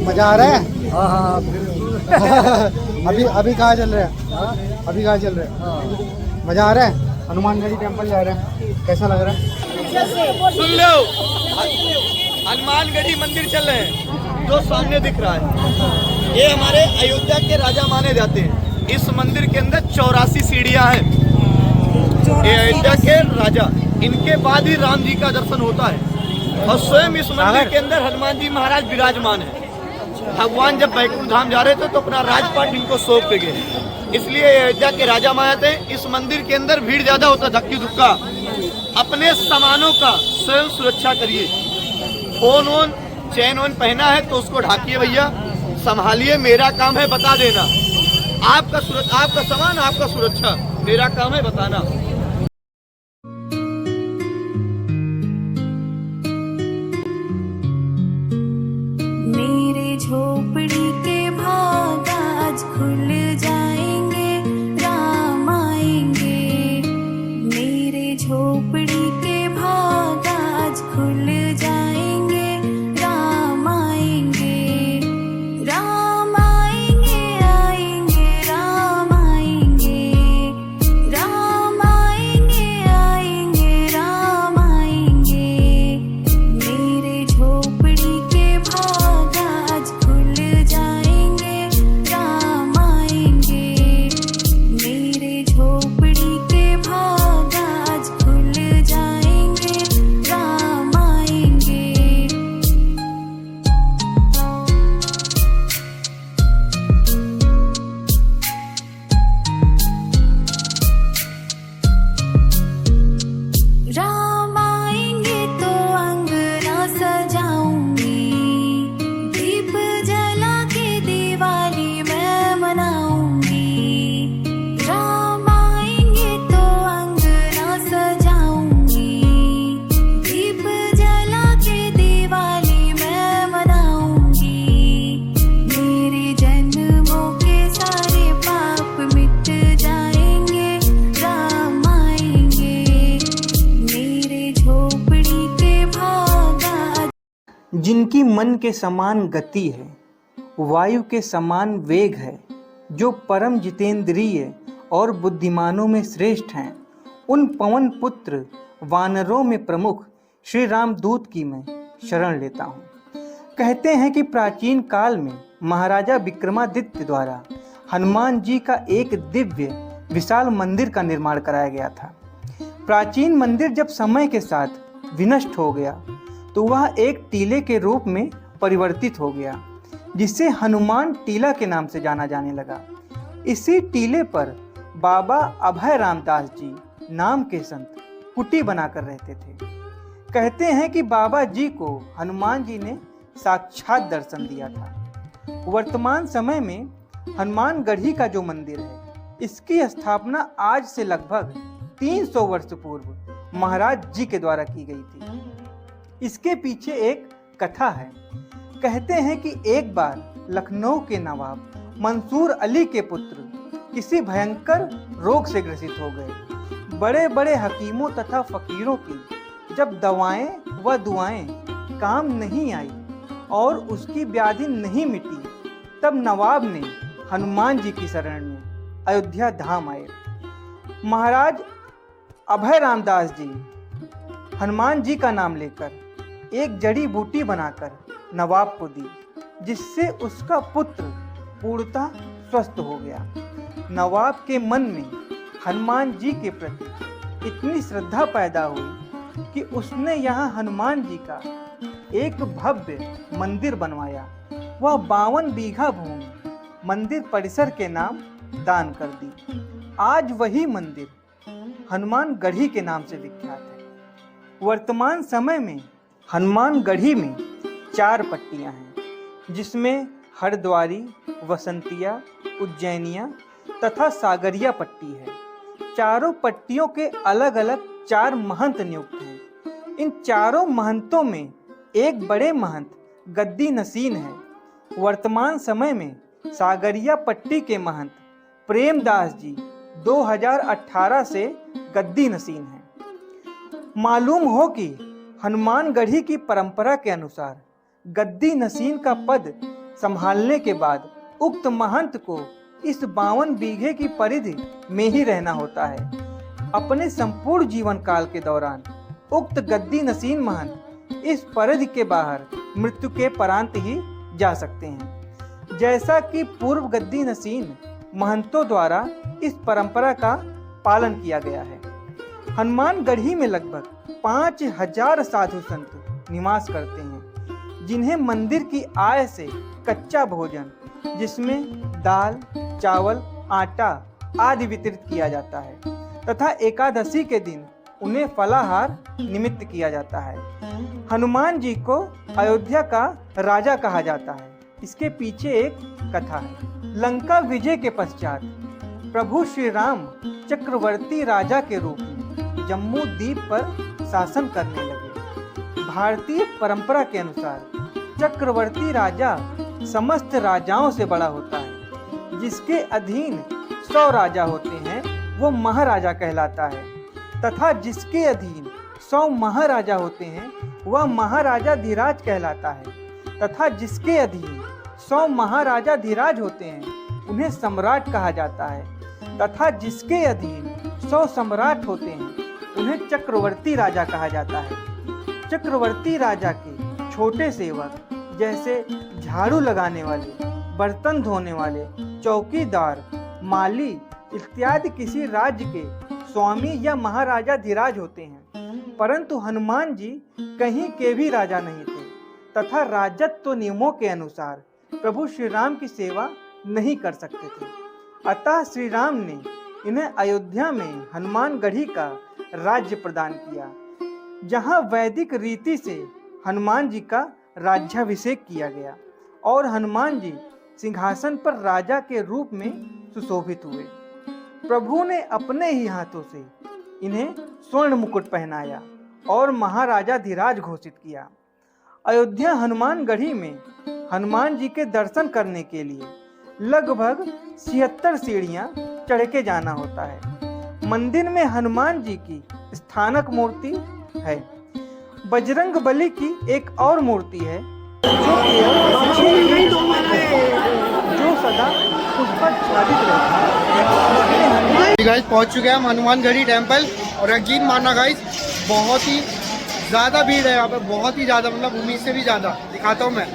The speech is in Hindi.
मजा आ रहा है? हाँ हाँ बिल्कुल। अभी कहाँ चल रहे हैं? अभी कहाँ चल रहे हैं? मजा आ रहा है? हनुमानगढ़ी टेम्पल जा रहे हैं, कैसा लग रहा है? सुन लो, हनुमानगढ़ी मंदिर चल रहे हैं, जो सामने दिख रहा है ये हमारे अयोध्या के राजा माने जाते हैं। इस मंदिर के अंदर 84 सीढ़ियां हैं। ये अयोध्या के राजा, इनके बाद ही राम जी का दर्शन होता है। और स्वयं इस मंदिर के अंदर हनुमान जी महाराज विराजमान है। भगवान जब बैकुंठ धाम जा रहे थे तो अपना राजपाट इनको सौंप गए, इसलिए अयोध्या के राजा माने थे। इस मंदिर के अंदर भीड़ ज्यादा होता, धक्की धुक्का। अपने सामानों का स्वयं सुरक्षा करिए। फोन वोन चैन वोन पहना है तो उसको ढाकिए भैया, संभालिए। मेरा काम है बता देना, आपका सामान आपका सुरक्षा, मेरा काम है बताना। मेरे झोपड़ी के भाग आज खुल जाएंगे, राम आएंगे। मेरे झोपड़ी के भाग आज खुल जाएंगे, राम आएंगे। राम आएंगे, आएंगे, राम आएंगे। राम आएंगे, आएंगे, राम आएंगे। मेरे झोपड़ी के भाग आज खुल जाएंगे, राम आएंगे। मेरे झोपड़ी के भाग आज खुल जाएंगे, राम आएंगे। राम आएंगे तो अंगना सजाऊंगी, दीप जला के दिवाली मैं मनाऊंगी। राम आएंगे तो अंगना सजाऊंगी, दीप जला के दिवाली मैं मनाऊंगी। मेरे जन्मों के सारे पाप मिट जाएंगे, राम आएंगे। मेरे झोपड़ी के भाग आज जिनकी मन के समान गति है, वायु के समान वेग है, जो परम जितेंद्रिय और बुद्धिमानों में श्रेष्ठ हैं, उन पवन पुत्र वानरों में प्रमुख श्री रामदूत की मैं शरण लेता हूँ। कहते हैं कि प्राचीन काल में महाराजा विक्रमादित्य द्वारा हनुमान जी का एक दिव्य विशाल मंदिर का निर्माण कराया गया था। प्राचीन मंदिर जब समय के साथ विनष्ट हो गया तो वह एक टीले के रूप में परिवर्तित हो गया, जिसे हनुमान टीला के नाम से जाना जाने लगा। इसी टीले पर बाबा अभय रामदास जी नाम के संत कुटी बनाकर रहते थे। कहते हैं कि बाबा जी को हनुमान जी ने साक्षात दर्शन दिया था। वर्तमान समय में हनुमानगढ़ी का जो मंदिर है, इसकी स्थापना आज से लगभग 300 वर्ष पूर्व महाराज जी के द्वारा की गई थी। इसके पीछे एक कथा है। कहते हैं कि एक बार लखनऊ के नवाब मंसूर अली के पुत्र किसी भयंकर रोग से ग्रसित हो गए। बड़े बड़े हकीमों तथा फकीरों की जब दवाएं व दुआएं काम नहीं आई और उसकी व्याधि नहीं मिटी, तब नवाब ने हनुमान जी की शरण में अयोध्या धाम आए। महाराज अभय रामदास जी हनुमान जी का नाम लेकर एक जड़ी बूटी बनाकर नवाब को दी, जिससे उसका पुत्र पूर्णतः स्वस्थ हो गया। नवाब के मन में हनुमान जी के प्रति इतनी श्रद्धा पैदा हुई कि उसने यहाँ हनुमान जी का एक भव्य मंदिर बनवाया। वह 52 बीघा भूमि मंदिर परिसर के नाम दान कर दी। आज वही मंदिर हनुमानगढ़ी के नाम से विख्यात है। वर्तमान समय में हनुमानगढ़ी में 4 पट्टियां हैं, जिसमें हरद्वारी, वसंतिया, उज्जैनिया तथा सागरिया पट्टी है। चारों पट्टियों के अलग अलग 4 महंत नियुक्त हैं। इन चारों महंतों में एक बड़े महंत गद्दी नसीन है। वर्तमान समय में सागरिया पट्टी के महंत प्रेमदास जी 2018 से गद्दी नसीन हैं। मालूम हो कि हनुमानगढ़ी की परंपरा के अनुसार गद्दी नसीन का पद संभालने के बाद उक्त महंत को इस 52 बीघे की परिधि में ही रहना होता है। अपने संपूर्ण जीवन काल के दौरान उक्त गद्दी नसीन महंत इस परिधि के बाहर मृत्यु के परांत ही जा सकते हैं। जैसा कि पूर्व गद्दी नसीन महंतों द्वारा इस परंपरा का पालन किया गया है। हनुमानगढ़ी में लगभग 5000 साधु संत निवास करते हैं, जिन्हें मंदिर की आय से कच्चा भोजन जिसमें दाल, चावल, आटा आदि वितरित किया जाता है तथा एकादशी के दिन उन्हें फलाहार निमित्त किया जाता है। हनुमान जी को अयोध्या का राजा कहा जाता है। इसके पीछे एक कथा है। लंका विजय के पश्चात प्रभु श्री राम चक्रवर्ती राजा के रूप में जम्मू द्वीप पर शासन करने लगे। भारतीय परंपरा के अनुसार चक्रवर्ती राजा समस्त राजाओं से बड़ा होता है। जिसके अधीन 100 राजा होते हैं वो महाराजा कहलाता है तथा जिसके अधीन 100 महाराजा होते हैं वह महाराजाधिराज कहलाता है तथा जिसके अधीन 100 महाराजाधिराज होते हैं उन्हें सम्राट कहा जाता है तथा जिसके अधीन 100 सम्राट होते हैं उन्हें चक्रवर्ती राजा कहा जाता है। चक्रवर्ती राजा के छोटे सेवक जैसे झाड़ू लगाने वाले, बर्तन धोने वाले, चौकीदार, माली इत्यादि किसी राज्य के स्वामी या महाराजाधिराज होते हैं, परंतु हनुमान जी कहीं के भी राजा नहीं थे तथा राजत्व नियमों के अनुसार प्रभु श्री राम की सेवा नहीं कर सकते थे। अतः श्री राम ने इन्हें अयोध्या में हनुमानगढ़ी का राज्य प्रदान किया, जहां वैदिक रीति से हनुमान जी का राज्याभिषेक किया गया और हनुमान जी सिंहासन पर राजा के रूप में सुशोभित हुए। प्रभु ने अपने ही हाथों से इन्हें स्वर्ण मुकुट पहनाया और महाराजाधिराज घोषित किया। अयोध्या हनुमानगढ़ी में हनुमान जी के दर्शन करने के लिए लगभग 76 सीढ़ियां चढ़ के जाना होता है। मंदिर में हनुमान जी की स्थानक मूर्ति है। बजरंग बली की एक और मूर्ति है जो सदा पुष्पाच्छादित रहती है। गाइस पहुंच चुके हैं हम हनुमानगढ़ी टेम्पल और यकीन मानना गाइस बहुत ही ज़्यादा भीड़ है यहाँ पे, बहुत ही ज़्यादा, मतलब उम्मीद से भी ज़्यादा। दिखाता हूँ मैं।